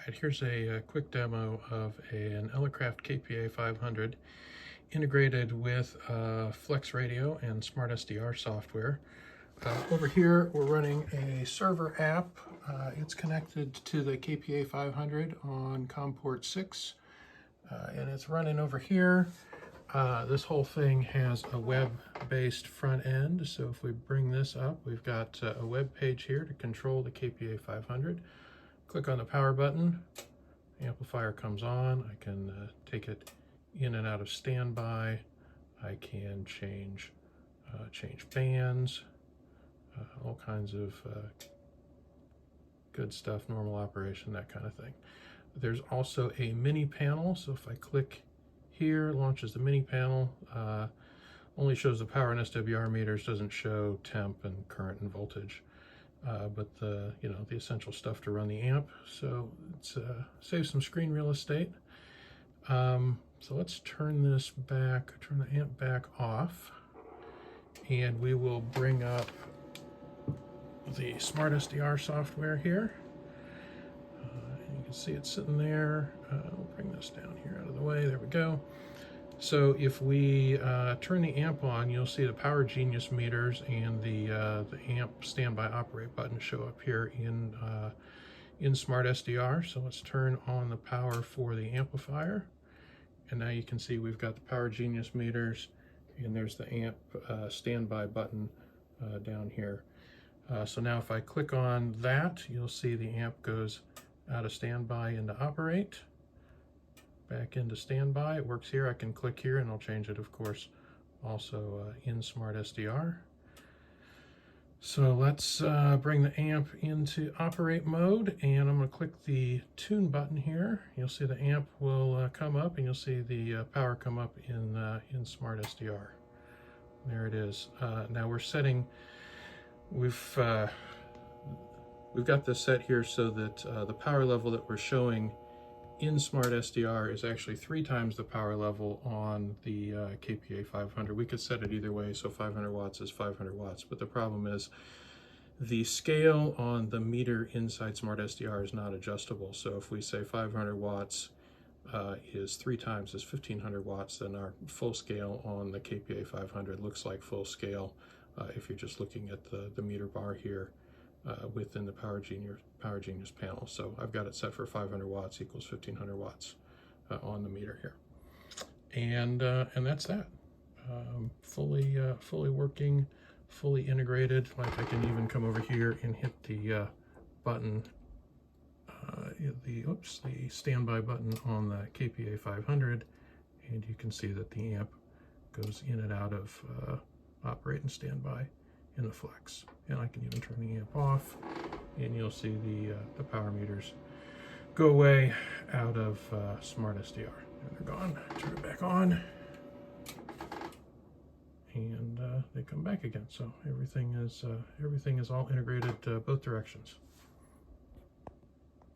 Alright, here's a quick demo of an Elecraft KPA500 integrated with FlexRadio and SmartSDR software. Over here we're running a server app. It's connected to the KPA500 on COM port 6 and it's running over here. This whole thing has a web-based front end, so if we bring this up, we've got a web page here to control the KPA500. Click on the power button, amplifier comes on. I can take it in and out of standby. I can change bands, all kinds of good stuff, normal operation, that kind of thing. There's also a mini panel, so if I click here, launches the mini panel, only shows the power and SWR meters, doesn't show temp and current and voltage. But the essential stuff to run the amp, so it's saves some screen real estate. So let's turn the amp back off, and we will bring up the SmartSDR software here. And you can see it's sitting there. We'll bring this down here out of the way. There we go. So if we turn the amp on, you'll see the Power Genius meters and the amp standby operate button show up here in SmartSDR. So let's turn on the power for the amplifier. And now you can see we've got the Power Genius meters, and there's the amp standby button down here. So now if I click on that, you'll see the amp goes out of standby into operate. Back into standby. It works here. I can click here and I'll change it, of course, also in SmartSDR. So let's bring the amp into operate mode, and I'm going to click the tune button here. You'll see the amp will come up, and you'll see the power come up in SmartSDR. There it is. Now we're setting. We've got this set here so that the power level that we're showing in SmartSDR is actually 3 times the power level on the KPA500. We could set it either way, so 500 watts is 500 watts, but the problem is the scale on the meter inside SmartSDR is not adjustable. So if we say 500 watts is 3 times is 1500 watts, then our full scale on the KPA500 looks like full scale if you're just looking at the meter bar here. Within the Power Genius panel. So I've got it set for 500 watts equals 1500 watts on the meter here. And that's that. Fully working, fully integrated. Like I can even come over here and hit the button, the standby button on the KPA500, and you can see that the amp goes in and out of operate and standby in the flex. And I can even turn the amp off, and you'll see the power meters go away out of SmartSDR. And they're gone. Turn it back on, and they come back again. So everything is all integrated both directions.